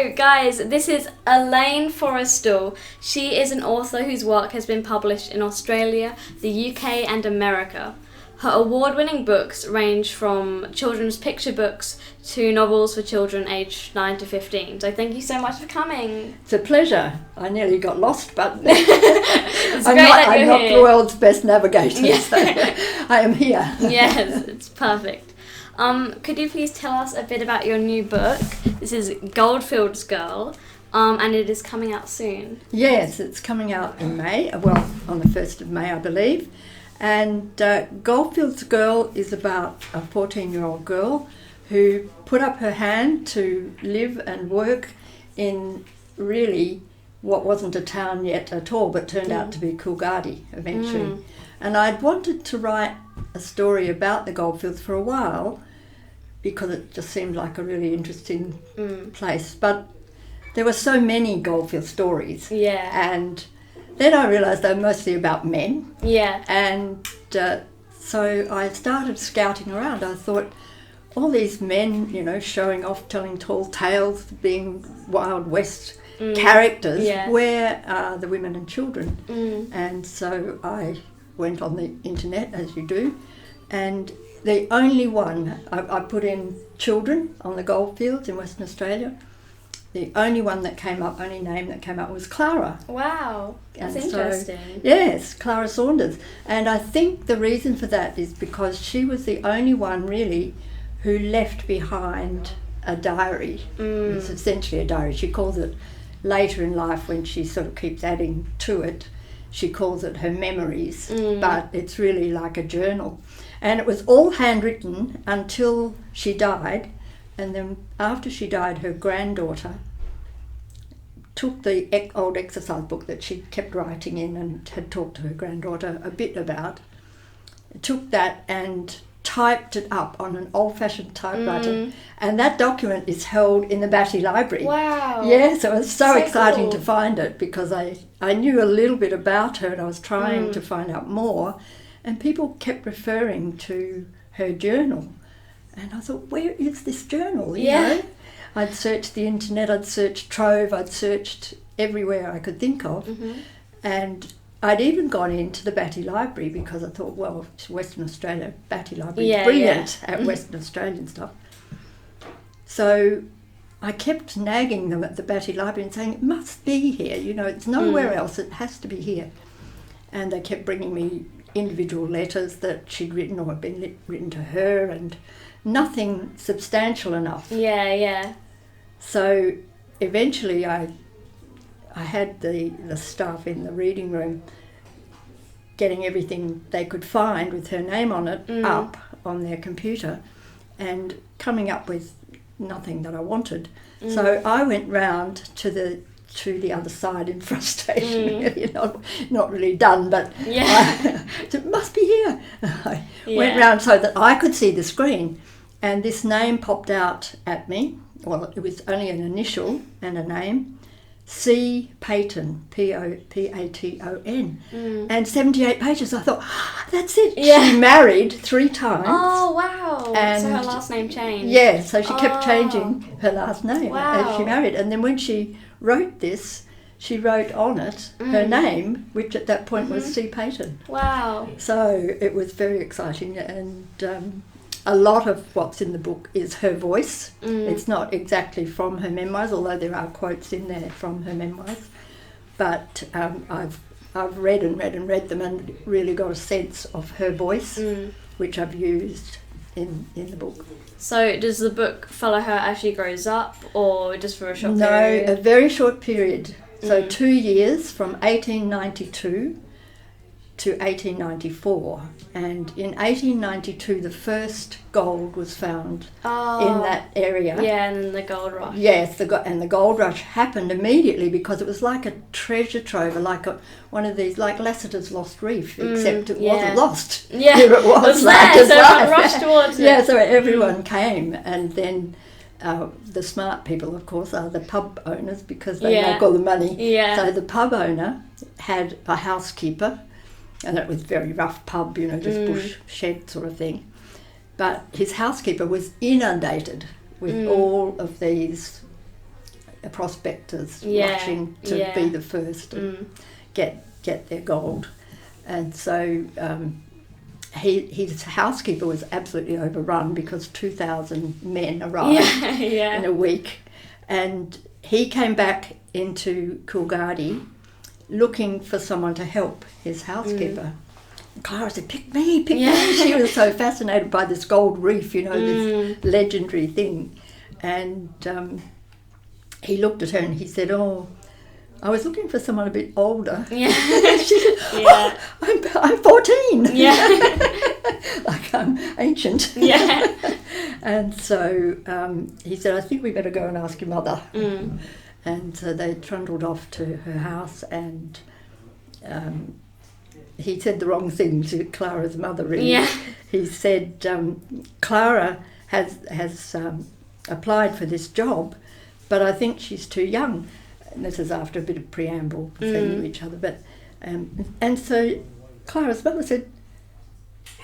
So, guys, this is Elaine Forrestal. She is an author whose work has been published in Australia, the UK and America. Her award-winning books range from children's picture books to novels for children aged 9 to 15. So thank you so much for coming. It's a pleasure. I nearly got lost, but It's I'm great not, that you're I'm not here. the world's best navigator, Yeah. so I am here. Yes, it's perfect. Could you please tell us a bit about your new book? This is Goldfields Girl, and it is coming out soon. Yes, it's coming out in May, well, on the 1st of May, I believe. And Goldfields Girl is about a 14-year-old girl who put up her hand to live and work in really what wasn't a town yet at all, but turned out to be Coolgardie eventually. And I'd wanted to write a story about the Goldfields for a while because it just seemed like a really interesting place. But there were so many Goldfield stories. Yeah. And then I realised they're mostly about men. Yeah. And so I started scouting around. I thought, all these men, you know, showing off, telling tall tales, being Wild West characters, where are the women and children? And so I went on the internet, as you do, and the only one, I put in children on the Goldfields in Western Australia. The only one that came up, only name that came up was Clara. Wow, that's And interesting. So, yes, Clara Saunders. And I think the reason for that is because she was the only one really who left behind a diary. It's essentially a diary. She calls it, later in life when she sort of keeps adding to it, she calls it her memories, but it's really like a journal. And it was all handwritten until she died. And then after she died, her granddaughter took the old exercise book that she kept writing in and had talked to her granddaughter a bit about, took that and typed it up on an old-fashioned typewriter. And that document is held in the Batty Library. Wow. Yeah, so it was so exciting cool to find it because I knew a little bit about her and I was trying to find out more. And people kept referring to her journal. And I thought, where is this journal? You know? I'd searched the internet, I'd searched Trove, I'd searched everywhere I could think of. And I'd even gone into the Batty Library because I thought, well, it's Western Australia, Batty Library is brilliant at Western Australian stuff. So I kept nagging them at the Batty Library and saying, it must be here, you know, it's nowhere else, it has to be here. And they kept bringing me individual letters that she'd written or had been written to her, and nothing substantial enough. Yeah. So eventually I had the staff in the reading room getting everything they could find with her name on it up on their computer and coming up with nothing that I wanted. So I went round to the other side in frustration. You know, not really done, but it must be here. I went round so that I could see the screen, and this name popped out at me. Well, it was only an initial and a name, C. Payton, P-A-T-O-N, and 78 pages. I thought, that's it. She married 3 times. Oh, wow. And so her last name changed. Yeah, so she kept changing her last name as she Wow. married. And then when she wrote this, she wrote on it her name, which at that point was C. Payton. Wow. So it was very exciting, and a lot of what's in the book is her voice. It's not exactly from her memoirs, although there are quotes in there from her memoirs. But I've read and read them and really got a sense of her voice, which I've used in the book. So does the book follow her as she grows up, or just for a short No, period? a very short period. So 2 years, from 1892 to 1894. And in 1892, the first gold was found in that area. Yeah, and then the gold rush. Yes, and the gold rush happened immediately because it was like a treasure trove, like one of these, like Lassiter's Lost Reef, except it wasn't lost. Yeah, Here it was like there, as so life. everyone rushed towards it. Yeah, so everyone came, and then the smart people, of course, are the pub owners because they make all the money. Yeah. So the pub owner had a housekeeper, and it was a very rough pub, you know, just bush shed sort of thing. But his housekeeper was inundated with all of these prospectors Yeah, rushing to yeah. be the first and get their gold. And so his housekeeper was absolutely overrun because 2,000 men arrived in a week. And he came back into Coolgardie looking for someone to help his housekeeper. Clara said, pick me. She was so fascinated by this gold reef, this legendary thing. And he looked at her and he said, oh, I was looking for someone a bit older. Yeah. She said, oh, I'm 14. Yeah. Like I'm ancient. Yeah. And so he said, I think we better go and ask your mother. And so they trundled off to her house, and he said the wrong thing to Clara's mother, really. Yeah. He said, Clara has applied for this job, but I think she's too young. And this is after a bit of preamble, they knew each other. But and so Clara's mother said,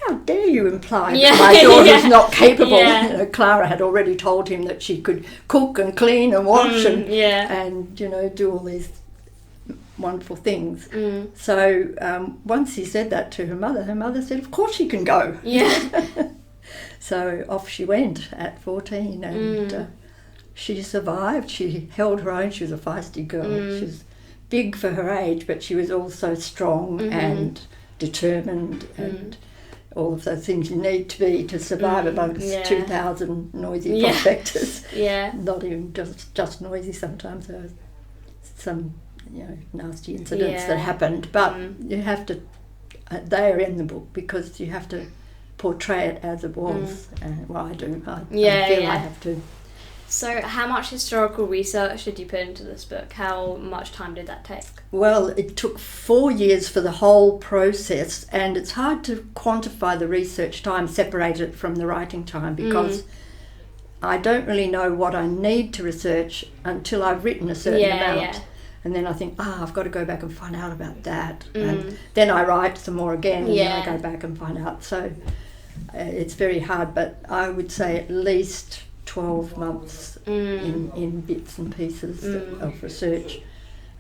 how dare you imply that my daughter's not capable? Yeah. Clara had already told him that she could cook and clean and wash and do all these wonderful things. So once he said that to her mother said, of course she can go. Yeah. So off she went at 14, and she survived. She held her own. She was a feisty girl. She was big for her age, but she was also strong and determined and all of those things you need to be to survive amongst 2,000 noisy prospectors. Yeah. Not even just noisy sometimes. There were some nasty incidents that happened, but you have to, they are in the book because you have to portray it as it was. Well, I do. I feel I have to. So how much historical research did you put into this book? How much time did that take? Well, it took 4 years for the whole process, and it's hard to quantify the research time, separate it from the writing time, because I don't really know what I need to research until I've written a certain amount. Yeah. And then I think, I've got to go back and find out about that. And then I write some more again, and then I go back and find out. So it's very hard, but I would say at least 12 months in bits and pieces of research,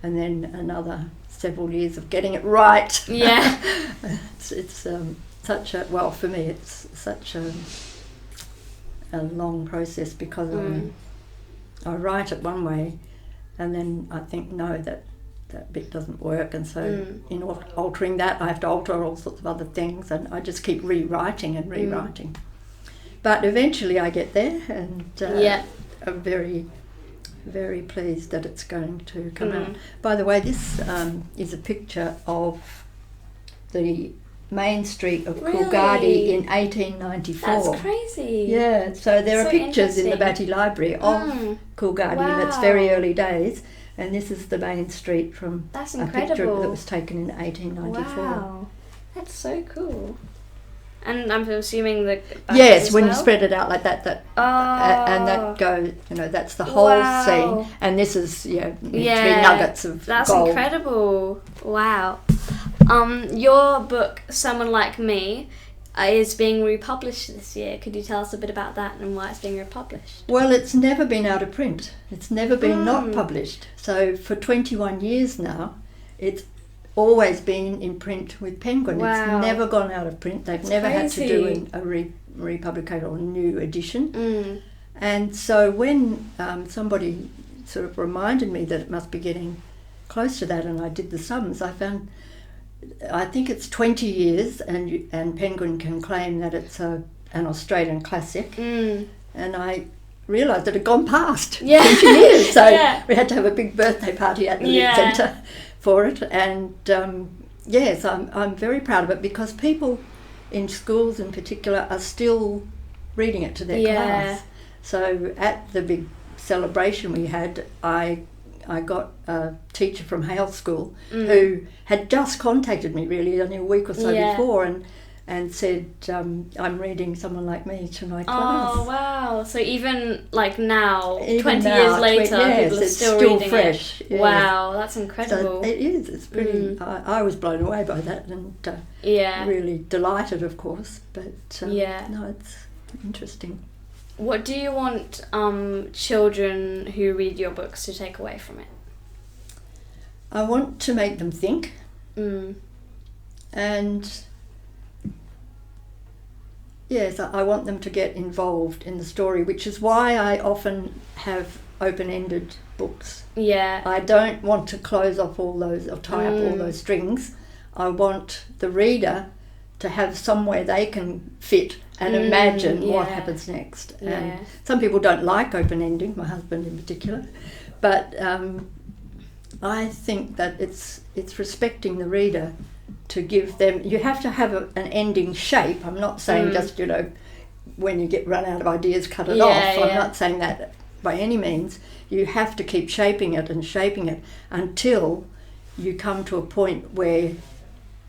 and then another several years of getting it right. Yeah. It's such a, well, for me it's such a long process, because I write it one way and then I think, no, that bit doesn't work, and so in altering that I have to alter all sorts of other things, and I just keep rewriting and rewriting. But eventually I get there, and I'm very, very pleased that it's going to come out. By the way, this is a picture of the main street of Coolgardie in 1894. That's crazy. Yeah, so there are pictures in the Batty Library of Coolgardie in its very early days, and this is the main street from That's a incredible. picture that was taken in 1894. Wow, that's so cool. And I'm assuming the back yes, as when well? you spread it out like that, and that goes, that's the whole scene. And this is meant to be nuggets of that's gold. Incredible. Wow. Your book, Someone Like Me, is being republished this year. Could you tell us a bit about that and why it's being republished? Well, it's never been out of print. It's never been not published. So for 21 years now, it's always been in print with Penguin. Wow. It's never gone out of print. They've never had to do a republication or a new edition. And so when somebody sort of reminded me that it must be getting close to that, and I did the sums, I found, I think it's 20 years, and Penguin can claim that it's an Australian classic. And I realised it had gone past 20 years, so we had to have a big birthday party at the Lit Centre for it. And yes, I'm very proud of it, because people in schools in particular are still reading it to their class. So at the big celebration we had, I got a teacher from Hale School who had just contacted me really only a week or so before, and said, I'm reading Someone Like Me to my class. Oh, wow. So even like now, Even 20 now, years later, people are it's still still reading fresh. it. Wow, that's incredible. So it is. It's pretty. I was blown away by that, and really delighted, of course. But no, it's interesting. What do you want children who read your books to take away from it? I want to make them think. And yes, I want them to get involved in the story, which is why I often have open-ended books. Yeah. I don't want to close off all those or tie up all those strings. I want the reader to have somewhere they can fit and imagine what happens next. And some people don't like open-ending, my husband in particular, but I think that it's respecting the reader to give them. You have to have an ending shape. I'm not saying just, when you get run out of ideas, cut it off. I'm not saying that by any means. You have to keep shaping it until you come to a point where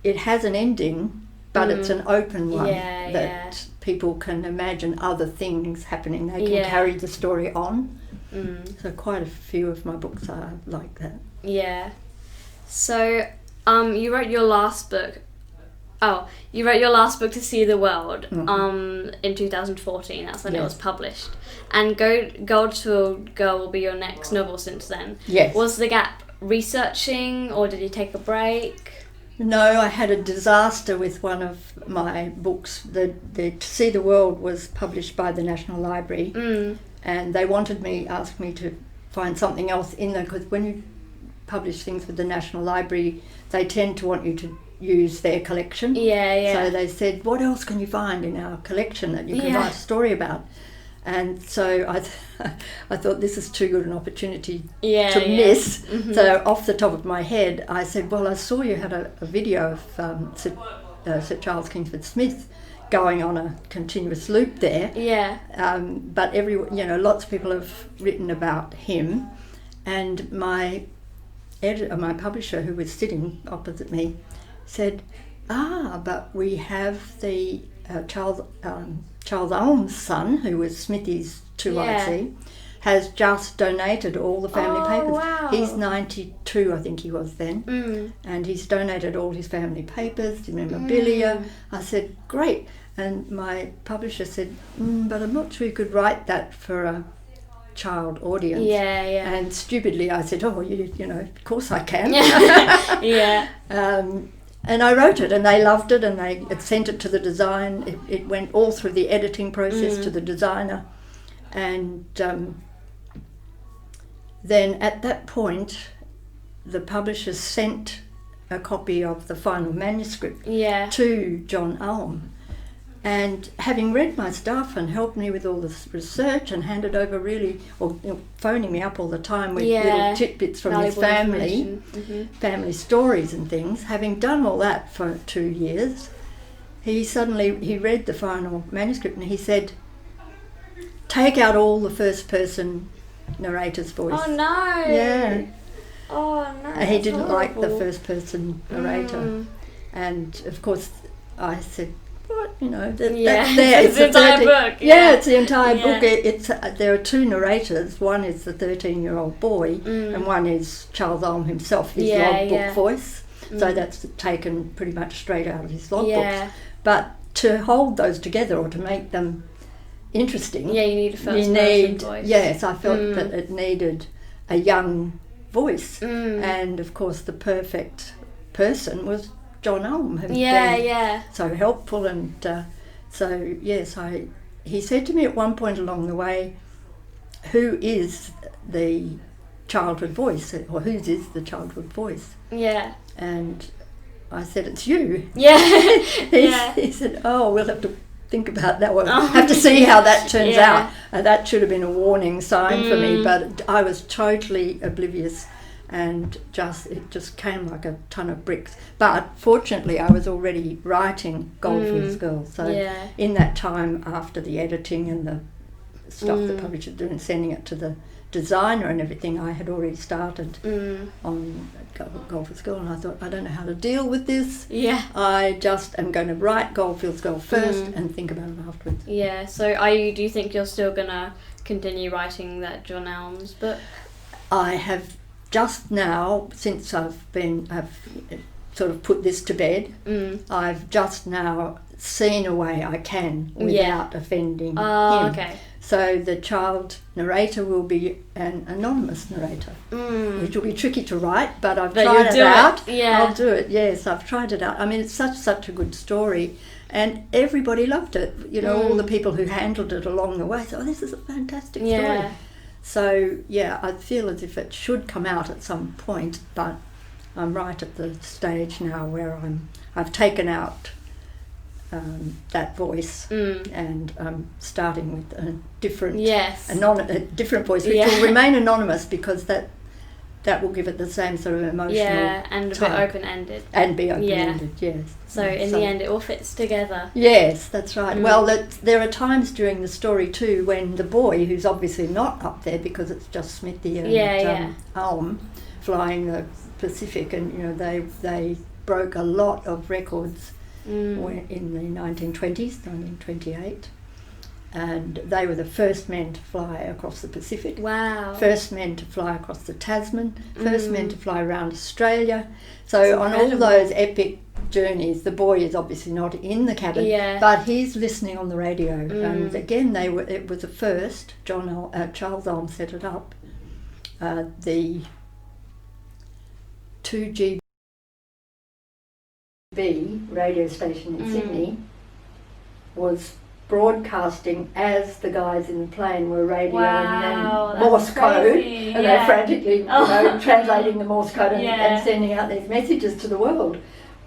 it has an ending, but it's an open one that people can imagine other things happening. They can carry the story on. So quite a few of my books are like that. Yeah. So you wrote your last book. Oh, you wrote your last book, To See the World, in 2014. That's when it was published. And Goldfields Girl will be your next novel since then. Yes. Was the gap researching, or did you take a break? No, I had a disaster with one of my books. The To See the World was published by the National Library, and they asked me to find something else in there, because when you publish things with the National Library, they tend to want you to use their collection. So they said, what else can you find in our collection that you can write a story about? And so I thought, this is too good an opportunity to miss. So off the top of my head, I said, well, I saw you had a video of Sir Charles Kingsford Smith going on a continuous loop there. But lots of people have written about him, and my publisher, who was sitting opposite me, said, but we have the Charles Ulm's son, who was Smithy's 2IC, has just donated all the family papers. Wow. He's 92, I think he was then, and he's donated all his family papers, the memorabilia. I said, great. And my publisher said, but I'm not sure you could write that for a child audience. And stupidly I said, of course I can. And I wrote it, and they loved it, and they sent it to the design. It went all through the editing process to the designer. And then at that point, the publisher sent a copy of the final manuscript to John Ulm. And having read my stuff and helped me with all this research and handed over phoning me up all the time with little tidbits from his family stories and things, having done all that for 2 years, he read the final manuscript and he said, take out all the first person narrator's voice. Oh no! Yeah. Oh no! And he didn't like the first person narrator. And of course I said, what, that's there. It's the entire book. It's the entire book. There are two narrators. One is the 13-year-old boy, and one is Charles Ulm himself, his logbook voice. So that's taken pretty much straight out of his logbooks. But to hold those together, or to make them interesting, you need a first person voice. Yes, I felt that it needed a young voice, and of course the perfect person was John Ulm, who's been so helpful. And he said to me at one point along the way, who is the childhood voice, or whose is the childhood voice? And I said, it's you. He said, we'll have to think about that one. Have to see how that turns out. That should have been a warning sign for me, but I was totally oblivious, and it just came like a ton of bricks. But fortunately I was already writing Goldfields Girl, so in that time after the editing and the stuff the publisher did and sending it to the designer and everything, I had already started on Goldfields Girl, and I thought, I don't know how to deal with this. I just am going to write Goldfields Girl first and think about it afterwards. So do you think you're still going to continue writing that John Ulm's book? I have just now, since I've sort of put this to bed. I've just now seen a way I can without offending him. Okay. So the child narrator will be an anonymous narrator, which will be tricky to write, but I've tried it out. Yeah. I'll do it, yes, I've tried it out. I mean, it's such a good story, and everybody loved it. You know, all the people who handled it along the way said, oh, this is a fantastic story. So, yeah, I feel as if it should come out at some point, but I'm right at the stage now where I've taken out that voice, and starting with a different, a different voice, which will remain anonymous because that will give it the same sort of emotional, and a bit open-ended, yes. So in the end, it all fits together. Yes, that's right. Well, there are times during the story too when the boy, who's obviously not up there because it's just Smithy and Alm flying the Pacific, and you know they broke a lot of records. In the 1920s, 1928, and they were the first men to fly across the Pacific. Wow. First men to fly across the Tasman, first men to fly around Australia. So on all those epic journeys, the boy is obviously not in the cabin, but he's listening on the radio. And again, it was the first, Charles Alm set it up, the 2GB radio station in Sydney was broadcasting as the guys in the plane were radioing them Morse code, and they're frantically translating the Morse code and sending out these messages to the world,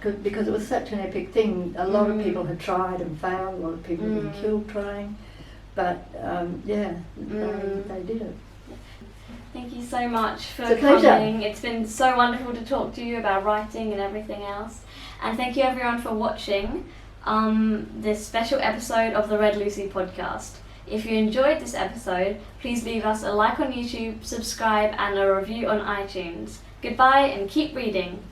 because it was such an epic thing. A lot of people had tried and failed, a lot of people had been killed trying, but they did it. Thank you so much for coming. It's been so wonderful to talk to you about writing and everything else. And thank you everyone for watching this special episode of the Red Lucy podcast. If you enjoyed this episode, please leave us a like on YouTube, subscribe and a review on iTunes. Goodbye and keep reading.